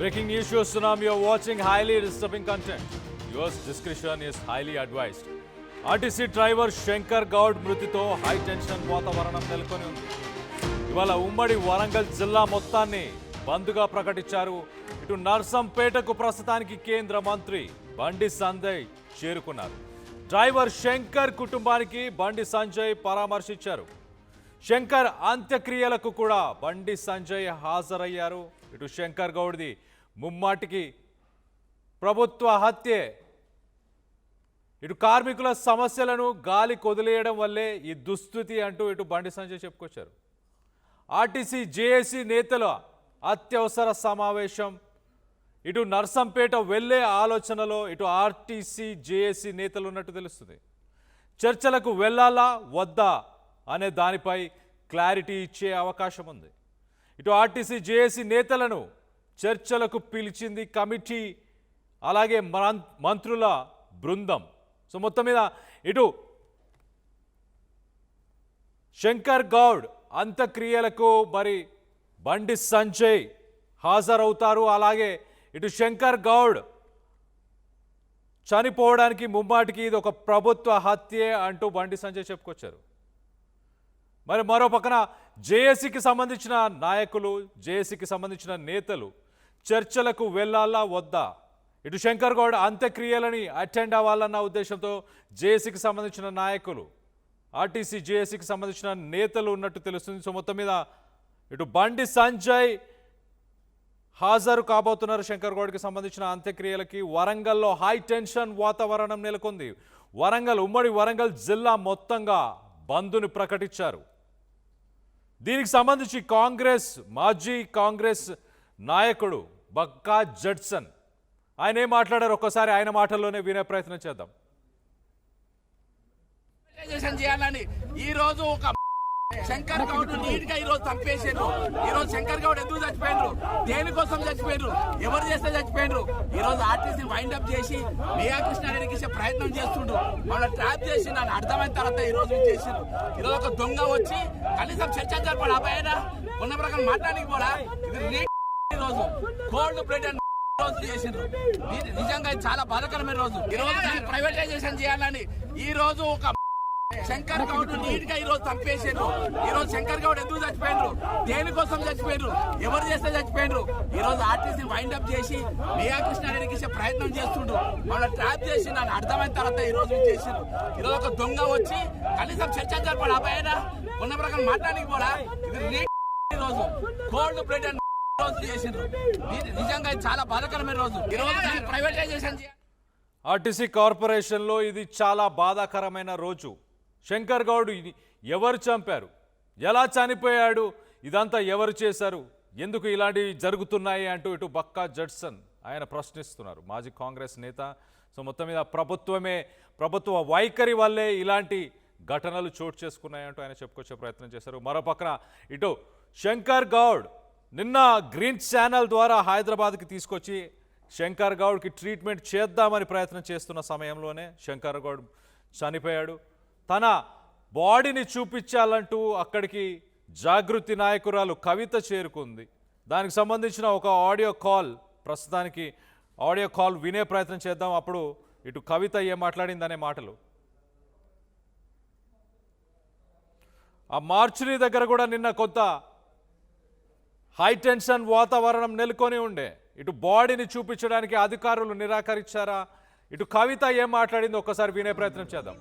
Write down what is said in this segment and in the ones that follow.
Breaking news show Tsunami, you're watching highly disturbing content. Yours discretion is highly advised. RTC driver Shankar Goud మృతితో high tension వాతావరణం నెలకొని ఉంది. ఇవాళ ఉమ్మడి వరంగల్ జిల్లా మొత్తాన్ని బంద్గా ప్రకటించారు. ఇటు నర్సంపేటకు ప్రస్తుతానికి కేంద్ర మంత్రి బండి సంజయ్ చేరుకున్నారు. డ్రైవర్ శంకర్ కుటుంబానికి బండి సంజయ్ పరామర్శించారు. శంకర్ అంత్యక్రియలకు కూడా బండి సంజయ్ హాజరయ్యారు. ఇటు శంకర్ గౌడ్ది ముమ్మాటికి ప్రభుత్వ హత్యే. ఇటు కార్మికుల సమస్యలను గాలి కొదిలేయడం వల్లే ఈ దుస్థితి అంటూ ఇటు బండి సంజయ్ చెప్పుకొచ్చారు. ఆర్టీసీ జేఏసీ నేతల అత్యవసర సమావేశం. ఇటు నర్సంపేట వెళ్లే ఆలోచనలో ఇటు ఆర్టీసీ జేఏసీ నేతలు ఉన్నట్టు తెలుస్తుంది. చర్చలకు వెళ్ళాలా వద్దా అనే దానిపై క్లారిటీ ఇచ్చే అవకాశం ఉంది. ఇటు ఆర్టీసీ జేఏసీ నేతలను చర్చలకు పిలిచింది కమిటీ, అలాగే మంత్రుల బృందం. సో మొత్తం మీద ఇటు శంకర్ గౌడ్ అంత్యక్రియలకు మరి బండి సంజయ్ హాజరవుతారు. అలాగే ఇటు శంకర్ గౌడ్ చనిపోవడానికి ముమ్మాటికి ఇది ఒక ప్రభుత్వ హత్యే అంటూ బండి సంజయ్ చెప్పుకొచ్చారు. మరి మరో పక్కన జేఏసీకి సంబంధించిన నాయకులు, జేఏసీకి సంబంధించిన నేతలు చర్చలకు వెళ్ళాలా వద్దా, ఇటు శంకర్ గౌడ్ అంత్యక్రియలని అటెండ్ అవ్వాలన్న ఉద్దేశంతో జేఏసీకి సంబంధించిన నాయకులు, ఆర్టీసీ జేఏసీకి సంబంధించిన నేతలు ఉన్నట్టు తెలుస్తుంది. సో మొత్తం మీద ఇటు బండి సంజయ్ హాజరు కాబోతున్నారు. శంకర్ గౌడ్కి సంబంధించిన అంత్యక్రియలకి వరంగల్లో హై టెన్షన్ వాతావరణం నెలకొంది. ఉమ్మడి వరంగల్ జిల్లా మొత్తంగా బంద్ను ప్రకటించారు. దీనికి సంబంధించి మాజీ కాంగ్రెస్ నాయకుడు బక్కా జడ్సన్ ఆయన ఏం మాట్లాడారు ఒక్కసారి ఆయన మాటల్లోనే వినే ప్రయత్నం చేద్దాం. చేయాలని ఈ రోజు ఒక శంకర్ గౌడ్ నీట్ గా ఈ రోజు చంపేసారు. ఈ రోజు శంకర్ గౌడ్ ఎందుకు చచ్చిపోయినరు, దేనికోసం చచ్చిపోయినరు, ఎవరు చేస్తే చచ్చిపోయినరు. ఈ రోజు ఆర్టీసీ వైండ్ అప్ చేసి మేయా కృష్ణారెడ్డికి ఇచ్చే ప్రయత్నం చేస్తుండ్రు. మన ట్రాప్ చేసి నన్ను అర్థమైన తర్వాత ఈ రోజు చేసిండ్రు. ఈ రోజు ఒక దొంగ వచ్చి కనీసం చర్చ జరపడు. అబ్బాయిన ఉన్న ప్రకారం మాట్లాడానికి కూడా ఇది ఈ రోజు కోల్డ్ బ్లడ్ అండ్ చేసిండ్రు. నిజంగా చాలా బాధాకరమైన రోజు. ఈ రోజు ప్రైవేటైజేషన్ చేయాలని ఈ రోజు ఒక శంకర్ గౌడ్ నీట్ గా ఈ రోజు చంపేసారు. ఈ రోజు శంకర్ గౌడ్ ఎందుకు చచ్చిపోయినరు, దేనికోసం చచ్చిపోయినరు, ఎవరు చేస్తే చచ్చిపోయినరు. ఈ రోజు ఆర్టీసీ వైండ్ అప్ చేసి మేయా కృష్ణారెడ్డికి ఇచ్చే ప్రయత్నం చేస్తుండ్రు. మన ట్రాప్ చేసి నన్ను అర్థమైన తర్వాత ఈ రోజు చేసిండ్రు. ఈ రోజు ఒక దొంగ వచ్చి కనీసం చర్చ జరపడు. అబ్బాయిన ఉన్న ప్రకారం మాట్లాడానికి కూడా ఇది ఈ రోజు కోల్డ్ బ్లడ్ అండ్ చేసిండ్రు. నిజంగా చాలా బాధాకరమైన రోజు. ఈ రోజు ప్రైవేటైజేషన్ ఆర్టీసీ కార్పొరేషన్లో ఇది చాలా బాధాకరమైన రోజు. శంకర్ గౌడ్ ఎవరు చంపారు, ఎలా చనిపోయాడు, ఇదంతా ఎవరు చేశారు, ఎందుకు ఇలాంటివి జరుగుతున్నాయి అంటూ ఇటు బక్కా జడ్సన్ ఆయన ప్రశ్నిస్తున్నారు. మాజీ కాంగ్రెస్ నేత. సో మొత్తం మీద ప్రభుత్వ వైఖరి వల్లే ఇలాంటి ఘటనలు చోటు చేసుకున్నాయంటూ ఆయన చెప్పుకొచ్చే ప్రయత్నం చేశారు. మరో పక్కన ఇటు శంకర్ గౌడ్ నిన్న గ్రీన్ ఛానల్ ద్వారా హైదరాబాద్కి తీసుకొచ్చి శంకర్ గౌడ్కి ట్రీట్మెంట్ చేద్దామని ప్రయత్నం చేస్తున్న సమయంలోనే శంకర్ గౌడ్ చనిపోయాడు. తన బాడీని చూపించాలంటూ అక్కడికి జాగృతి నాయకురాలు కవిత చేరుకుంది. దానికి సంబంధించిన ఒక ప్రస్తుతానికి ఆడియో కాల్ వినే ప్రయత్నం చేద్దాం. అప్పుడు ఇటు కవిత ఏం మాట్లాడిందనే మాటలు. ఆ మార్చురీ దగ్గర కూడా నిన్న కొంత హై టెన్షన్ వాతావరణం నెలకొని ఉండే. ఇటు బాడీని చూపించడానికి అధికారులు నిరాకరించారా, ఇటు కవిత ఏం మాట్లాడింది ఒక్కసారి వినే ప్రయత్నం చేద్దాం.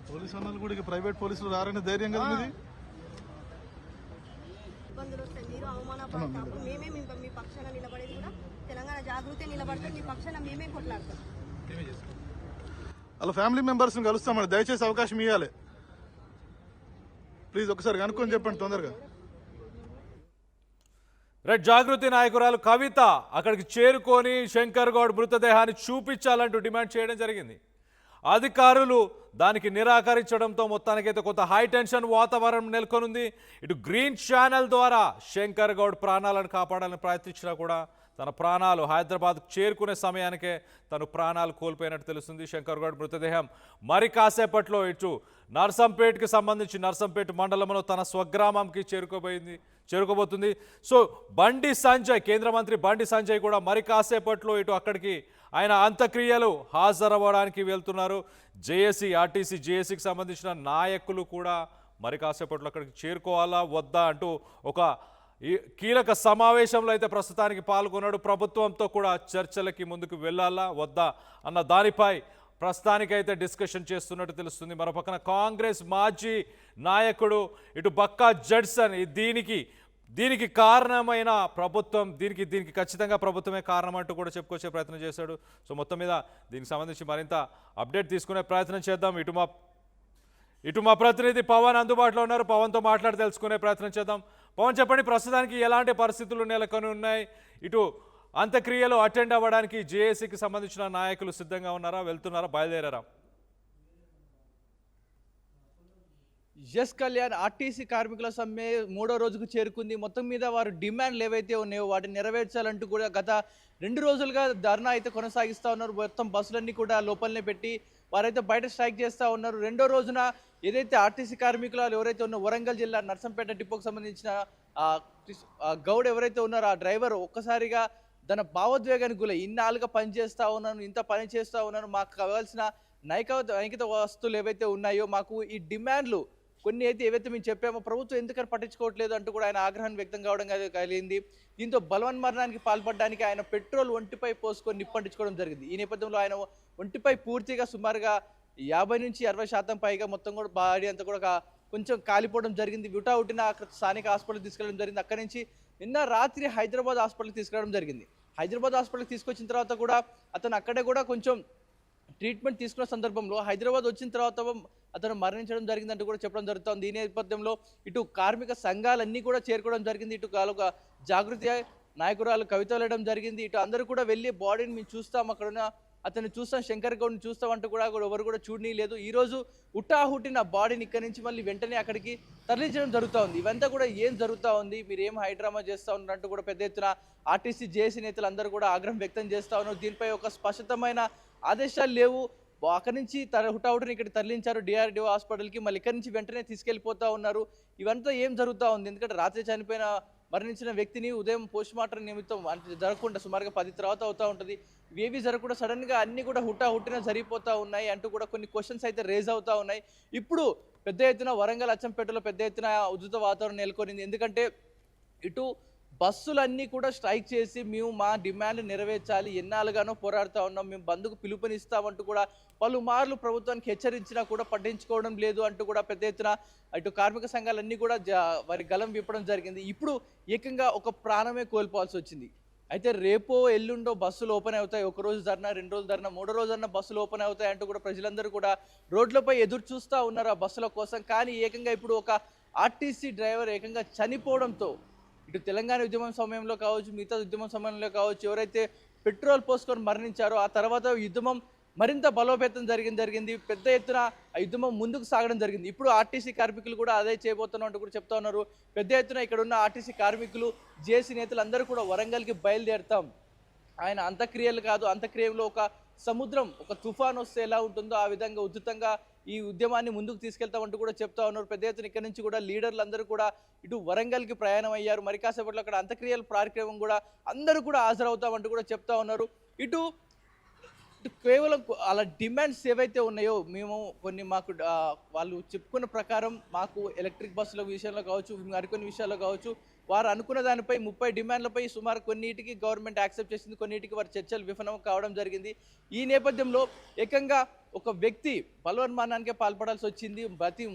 పోలీసు అన్నలు కూడా ప్రైవేట్ పోలీసులు రారని ధైర్యం కదా మీది. ఇబ్బందులు వస్తాయి, మీరు అవమానపడతారు. మేమే మీ పక్షాన నిలబడేది కూడా తెలంగాణ జాగృతి నిలబడతాం. మీ పక్షాన మేమే కొట్లాడతాం. వాళ్ళ ఫ్యామిలీ మెంబర్స్ని కలుస్తామండి. దయచేసి అవకాశం ఇవ్వాలి ప్లీజ్. ఒకసారి కనుక్కొని చెప్పండి తొందరగా. రెడ్ జాగృతి నాయకురాలు కవిత అక్కడికి చేరుకొని శంకర్ గౌడ్ మృతదేహాన్ని చూపించాలంటూ డిమాండ్ చేయడం జరిగింది. అధికారులు దానికి నిరాకరించడంతో మొత్తానికైతే కొంత హై టెన్షన్ వాతావరణం నెలకొనుంది. ఇటు గ్రీన్ ఛానల్ ద్వారా శంకర్ గౌడ్ ప్రాణాలను కాపాడాలని ప్రయత్నించినా కూడా తన ప్రాణాలు హైదరాబాద్ చేరుకునే సమయానికే తను ప్రాణాలు కోల్పోయినట్టు తెలుస్తుంది. శంకర్ గౌడ్ మృతదేహం మరి కాసేపట్లో ఇటు నర్సంపేట్కి సంబంధించి నర్సంపేట్ మండలంలో తన స్వగ్రామంకి చేరుకోబోతుంది. సో బండి సంజయ్, కేంద్ర మంత్రి బండి సంజయ్ కూడా మరి కాసేపట్లో ఇటు అక్కడికి ఆయన అంత్యక్రియలు హాజరవ్వడానికి వెళ్తున్నారు. జేఏసీ, ఆర్టీసీ జేఏసీకి సంబంధించిన నాయకులు కూడా మరి కాసేపట్లో అక్కడికి చేరుకోవాలా వద్దా అంటూ ఒక కీలక సమావేశంలో అయితే ప్రస్తుతానికి పాల్గొన్నాడు. ప్రభుత్వంతో కూడా చర్చలకి ముందుకు వెళ్ళాలా వద్దా అన్న దానిపై ప్రస్తుతానికైతే డిస్కషన్ చేస్తున్నట్టు తెలుస్తుంది. మరోపక్కన కాంగ్రెస్ మాజీ నాయకుడు ఇటు బక్కా జడ్సన్ దీనికి కారణమైన ప్రభుత్వం, దీనికి ఖచ్చితంగా ప్రభుత్వమే కారణం అంటూ కూడా చెప్పుకొచ్చే ప్రయత్నం చేశాడు. సో మొత్తం మీద దీనికి సంబంధించి మరింత అప్డేట్ తీసుకునే ప్రయత్నం చేద్దాం. ఇటు మా ప్రతినిధి పవన్ అందుబాటులో ఉన్నారు. పవన్తో మాట్లాడి తెలుసుకునే ప్రయత్నం చేద్దాం. పవన్, చెప్పండి, ప్రస్తుతానికి ఎలాంటి పరిస్థితులు నెలకొని ఉన్నాయి? ఇటు అంత్యక్రియలు అటెండ్ అవ్వడానికి జేఏసీకి సంబంధించిన నాయకులు సిద్ధంగా ఉన్నారా, వెళ్తున్నారా, బయలుదేరారా? ఎస్ కళ్యాణ్, ఆర్టీసీ కార్మికుల సమ్మె 3వ రోజుకు చేరుకుంది. మొత్తం మీద వారు డిమాండ్లు ఏవైతే ఉన్నాయో వాటిని నెరవేర్చాలంటూ కూడా గత 2 రోజులుగా ధర్నా అయితే కొనసాగిస్తూ ఉన్నారు. మొత్తం బస్సులన్నీ కూడా లోపలనే పెట్టి వారైతే బయట స్ట్రైక్ చేస్తూ ఉన్నారు. 2వ రోజున ఏదైతే ఆర్టీసీ కార్మికులు ఎవరైతే ఉన్నారో వరంగల్ జిల్లా నర్సంపేట డిపోకు సంబంధించిన గౌడ్ ఎవరైతే ఉన్నారో ఆ డ్రైవర్ ఒక్కసారిగా తన భావోద్వేగానికి గురై ఇన్నాళ్ళుగా పని చేస్తూ ఉన్నాను, ఇంత పని చేస్తూ ఉన్నాను, మాకు కావాల్సిన నైతిక వస్తువులు ఏవైతే ఉన్నాయో మాకు ఈ డిమాండ్లు కొన్ని అయితే ఏవైతే మేము చెప్పామో ప్రభుత్వం ఎందుకని పట్టించుకోవట్లేదు అంటూ కూడా ఆయన ఆగ్రహాన్ని వ్యక్తం కావడం కలిగింది. దీంతో బలవన్మరణానికి పాల్పడడానికి ఆయన పెట్రోల్ ఒంటిపై పోసుకొని నిప్పంటించుకోవడం జరిగింది. ఈ నేపథ్యంలో ఆయన ఒంటిపై పూర్తిగా సుమారుగా 50 నుంచి 60% పైగా మొత్తం కూడా బాడీ అంతా కూడా కొంచెం కాలిపోవడం జరిగింది. విటావుటిన స్థానిక హాస్పిటల్కి తీసుకెళ్ళడం జరిగింది. అక్కడి నుంచి నిన్న రాత్రి హైదరాబాద్ హాస్పిటల్కి తీసుకెళ్ళడం జరిగింది. హైదరాబాద్ హాస్పిటల్కి తీసుకొచ్చిన తర్వాత కూడా అతను అక్కడే కూడా కొంచెం ట్రీట్మెంట్ తీసుకున్న సందర్భంలో హైదరాబాద్ వచ్చిన తర్వాత అతను మరణించడం జరిగిందంటూ కూడా చెప్పడం జరుగుతుంది. ఈ నేపథ్యంలో ఇటు కార్మిక సంఘాలన్నీ కూడా చేరుకోవడం జరిగింది. ఇటు జాగృతి నాయకురాలు కవిత వెళ్ళడం జరిగింది. ఇటు అందరూ కూడా వెళ్ళి బాడీని మేము చూస్తాం, అక్కడున్న అతన్ని చూస్తాం, శంకర్ గౌడ్ని చూస్తామంటూ కూడా ఎవరు కూడా చూడనీ లేదు. ఈరోజు హుటాహుటిన బాడీని ఇక్కడి నుంచి మళ్ళీ వెంటనే అక్కడికి తరలించడం జరుగుతూ ఉంది. ఇవంతా కూడా ఏం జరుగుతూ ఉంది, మీరు ఏం హైడ్రామా చేస్తూ ఉన్నట్టు కూడా పెద్ద ఎత్తున ఆర్టీసీ జేఏసీ నేతలు అందరూ కూడా ఆగ్రహం వ్యక్తం చేస్తూ ఉన్నారు. దీనిపై ఒక స్పష్టమైన ఆదేశాలు లేవు. అక్కడి నుంచి హుటాహుటిని ఇక్కడ తరలించారు డిఆర్డిఓ హాస్పిటల్కి, మళ్ళీ ఇక్కడి నుంచి వెంటనే తీసుకెళ్ళిపోతూ ఉన్నారు. ఇవంతా ఏం జరుగుతూ ఉంది? ఎందుకంటే రాత్రి మరణించిన వ్యక్తిని ఉదయం పోస్ట్ మార్టం నిమిత్తం అంటే జరగకుండా సుమారుగా 10 తర్వాత అవుతూ ఉంటుంది. ఇవేవి జరగకుండా సడన్గా అన్నీ కూడా హుటాహుటిన జరిగిపోతూ ఉన్నాయి అంటూ కూడా కొన్ని క్వశ్చన్స్ అయితే రేజ్ అవుతూ ఉన్నాయి. ఇప్పుడు పెద్ద ఎత్తున వరంగల్ అచ్చంపేటలో పెద్ద ఎత్తున ఉధృత వాతావరణం నెలకొనింది. ఎందుకంటే ఇటు బస్సులన్నీ కూడా స్ట్రైక్ చేసి మేము మా డిమాండ్ నెరవేర్చాలి, ఎన్నాళ్ళుగానో పోరాడుతూ ఉన్నాం, మేము బంద్కు పిలుపునిస్తామంటూ కూడా పలుమార్లు ప్రభుత్వానికి హెచ్చరించినా కూడా పట్టించుకోవడం లేదు అంటూ కూడా పెద్ద ఎత్తున ఇటు కార్మిక సంఘాలన్నీ కూడా వారి గలం విప్పడం జరిగింది. ఇప్పుడు ఏకంగా ఒక ప్రాణమే కోల్పోవాల్సి వచ్చింది. అయితే రేపో ఎల్లుండో బస్సులు ఓపెన్ అవుతాయి. 1 రోజు ధర్నా, 2 రోజులు ధర్నా, 3వ రోజన్నా బస్సులు ఓపెన్ అవుతాయి అంటూ కూడా ప్రజలందరూ కూడా రోడ్లపై ఎదురు చూస్తూ ఉన్నారు ఆ బస్సుల కోసం. కానీ ఏకంగా ఇప్పుడు ఒక ఆర్టీసీ డ్రైవర్ ఏకంగా చనిపోవడంతో ఇటు తెలంగాణ ఉద్యమం సమయంలో కావచ్చు, మిగతా ఉద్యమం సమయంలో కావచ్చు, ఎవరైతే పెట్రోల్ పోసుకొని మరణించారో ఆ తర్వాత ఉద్యమం మరింత బలోపేతం జరిగింది. పెద్ద ఎత్తున ఆ ఉద్యమం ముందుకు సాగడం జరిగింది. ఇప్పుడు ఆర్టీసీ కార్మికులు కూడా అదే చేయబోతున్నాం అంటూ కూడా చెప్తా ఉన్నారు. పెద్ద ఎత్తున ఇక్కడ ఉన్న ఆర్టీసీ కార్మికులు, జేఏసీ నేతలు అందరూ కూడా వరంగల్కి బయలుదేరుతాం, ఆయన అంత్యక్రియలు కాదు, అంత్యక్రియలో ఒక సముద్రం, ఒక తుఫాన్ వస్తే ఎలా ఉంటుందో ఆ విధంగా ఉధృతంగా ఈ ఉద్యమాన్ని ముందుకు తీసుకెళ్తామంటూ కూడా చెప్తా ఉన్నారు. పెద్ద ఎత్తున ఇక్కడ నుంచి కూడా లీడర్లు అందరూ కూడా ఇటు వరంగల్కి ప్రయాణం అయ్యారు. మరి కాసేపట్లో అక్కడ అంత్యక్రియల కార్యక్రమం కూడా అందరూ కూడా హాజరవుతామంటూ కూడా చెప్తా ఉన్నారు. ఇటు కేవలం అలా డిమాండ్స్ ఏవైతే ఉన్నాయో మాకు వాళ్ళు చెప్పుకున్న ప్రకారం మాకు ఎలక్ట్రిక్ బస్సుల విషయంలో కావచ్చు, మరికొన్ని విషయాల్లో కావచ్చు, వారు అనుకున్న దానిపై 30 డిమాండ్లపై సుమారు కొన్నిటికి గవర్నమెంట్ యాక్సెప్ట్ చేసింది, కొన్నిటికి వారి చర్చలు విఫలం కావడం జరిగింది. ఈ నేపథ్యంలో ఏకంగా ఒక వ్యక్తి బలవన్మరణానికే పాల్పడాల్సి వచ్చింది,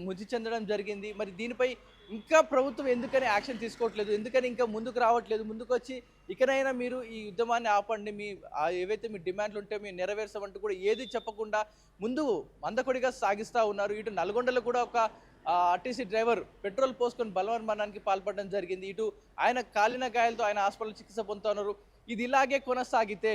మృతి చెందడం జరిగింది. మరి దీనిపై ఇంకా ప్రభుత్వం ఎందుకని యాక్షన్ తీసుకోవట్లేదు, ఎందుకని ఇంకా ముందుకు రావట్లేదు? ముందుకు వచ్చి ఇకనైనా మీరు ఈ ఉద్యమాన్ని ఆపండి, ఏవైతే మీ డిమాండ్లు ఉంటే మీరు నెరవేర్చమంటూ కూడా ఏది చెప్పకుండా ముందు మందకొడిగా సాగిస్తూ ఉన్నారు. ఇటు నల్గొండలో కూడా ఒక ఆ ఆర్టీసీ డ్రైవర్ పెట్రోల్ పోసుకొని బలవన్మరణానికి పాల్పడడం జరిగింది. ఇటు ఆయన కాలిన గాయాలతో ఆయన హాస్పిటల్ చికిత్స పొందుతా ఉన్నారు. ఇది ఇలాగే కొనసాగితే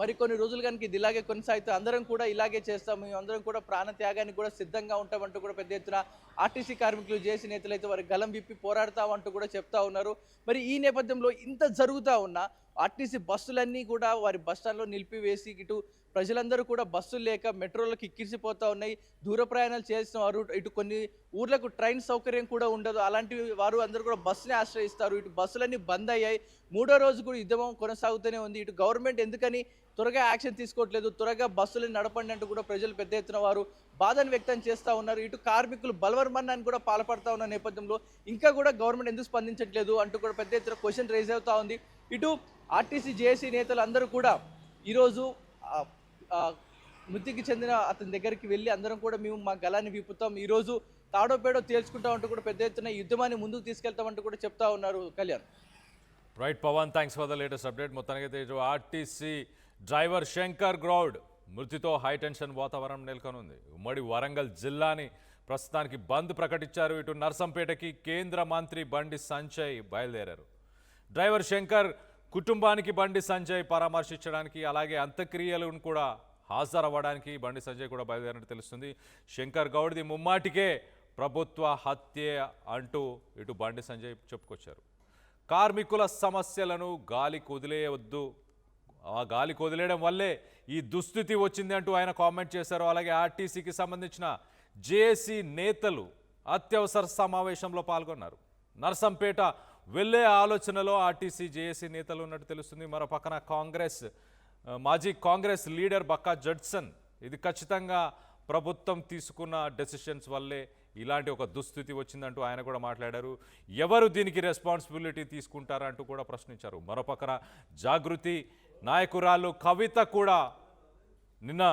మరికొన్ని రోజులు కనుక ఇది ఇలాగే కొనసాగితే అందరం కూడా ఇలాగే చేస్తాం, మేము అందరం కూడా ప్రాణ త్యాగానికి కూడా సిద్ధంగా ఉంటామంటూ కూడా పెద్ద ఎత్తున ఆర్టీసీ కార్మికులు జేసీ నేతలు అయితే వారి గలం విప్పి పోరాడతామంటూ కూడా చెప్తా ఉన్నారు. మరి ఈ నేపథ్యంలో ఇంత జరుగుతూ ఉన్నా ఆర్టీసీ బస్సులన్నీ కూడా వారి బస్టాండ్లో నిలిపివేసి ఇటు ప్రజలందరూ కూడా బస్సులు లేక మెట్రోలకు కిక్కిరిసిపోతూ ఉన్నాయి. దూర ప్రయాణాలు చేసిన వారు ఇటు కొన్ని ఊర్లకు ట్రైన్ సౌకర్యం కూడా ఉండదు. అలాంటి వారు అందరూ కూడా బస్సుని ఆశ్రయిస్తారు. ఇటు బస్సులన్నీ బంద్ అయ్యాయి. 3వ రోజు కూడా యుద్ధం కొనసాగుతూనే ఉంది. ఇటు గవర్నమెంట్ ఎందుకని త్వరగా యాక్షన్ తీసుకోవట్లేదు, త్వరగా బస్సులను నడపండి అంటూ కూడా ప్రజలు పెద్ద ఎత్తున వారు బాధను వ్యక్తం చేస్తూ ఉన్నారు. ఇటు కార్మికులు బలవన్మరణానికి కూడా పాల్పడతా ఉన్న నేపథ్యంలో ఇంకా కూడా గవర్నమెంట్ ఎందుకు స్పందించట్లేదు అంటూ కూడా పెద్ద ఎత్తున క్వశ్చన్ రైజ్ అవుతా ఉంది. ఇటు ఆర్టీసీ జేఏసీ నేతలు అందరూ కూడా ఈరోజు మృతికి చెందిన అతని దగ్గరికి వెళ్ళి అందరం కూడా మేము మా గలాన్ని విప్పుతాం, ఈరోజు తాడో పేడో తేల్చుకుంటాం అంటూ కూడా పెద్ద ఎత్తున యుద్ధమాన్ని ముందుకు తీసుకెళ్తామంటూ కూడా చెప్తా ఉన్నారు. Kalyan. Right Pawan, thanks for the latest update. మొత్తానికైతే ఇటు ఆర్టీసీ డ్రైవర్ శంకర్ గౌడ్ మృతితో హై టెన్షన్ వాతావరణం నెలకొనుంది. ఉమ్మడి వరంగల్ జిల్లాని ప్రస్తుతానికి బంద్ ప్రకటించారు. ఇటు నర్సంపేటకి కేంద్ర మంత్రి బండి సంజయ్ బయలుదేరారు. డ్రైవర్ శంకర్ కుటుంబానికి బండి సంజయ్ పరామర్శించడానికి అలాగే అంత్యక్రియలను కూడా హాజరవ్వడానికి బండి సంజయ్ కూడా బయలుదేరినట్టు తెలుస్తుంది. శంకర్ గౌడ్ది ముమ్మాటికే ప్రభుత్వ హత్యే అంటూ ఇటు బండి సంజయ్ చెప్పుకొచ్చారు. కార్మికుల సమస్యలను గాలికి వదిలేయవద్దు, ఆ గాలికి వదిలేయడం వల్లే ఈ దుస్థితి వచ్చింది అంటూ ఆయన కామెంట్ చేశారు. అలాగే ఆర్టీసీకి సంబంధించిన జేఏసీ నేతలు అత్యవసర సమావేశంలో పాల్గొన్నారు. నర్సంపేట వెళ్లే ఆలోచనలో ఆర్టీసీ జేఏసీ నేతలు ఉన్నట్టు తెలుస్తుంది. మరో పక్కన మాజీ కాంగ్రెస్ లీడర్ బక్కా జడ్సన్ ఇది ఖచ్చితంగా ప్రభుత్వం తీసుకున్న డెసిషన్స్ వల్లే ఇలాంటి ఒక దుస్థితి వచ్చిందంటూ ఆయన కూడా మాట్లాడారు. ఎవరు దీనికి రెస్పాన్సిబిలిటీ తీసుకుంటారంటూ కూడా ప్రశ్నించారు. మరో పక్కన జాగృతి నాయకురాలు కవిత కూడా నిన్న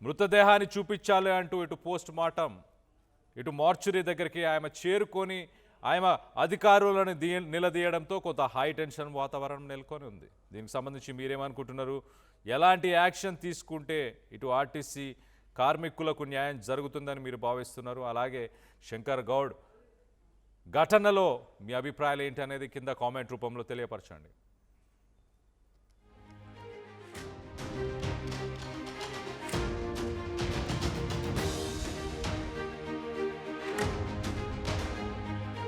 మృతదేహాన్ని చూపించాలి అంటూ ఇటు పోస్ట్ మార్టం ఇటు మార్చురీ దగ్గరికి ఆమె చేరుకొని ఆమె అధికారులను నిలదీయడంతో కొంత హై టెన్షన్ వాతావరణం నెలకొని ఉంది. దీనికి సంబంధించి మీరేమనుకుంటున్నారు? ఎలాంటి యాక్షన్ తీసుకుంటే ఇటు ఆర్టీసీ కార్మికులకు న్యాయం జరుగుతుందని మీరు భావిస్తున్నారు? అలాగే శంకర్ గౌడ్ ఘటనలో మీ అభిప్రాయాలు ఏంటి అనేది కింద కామెంట్ రూపంలో తెలియపరచండి.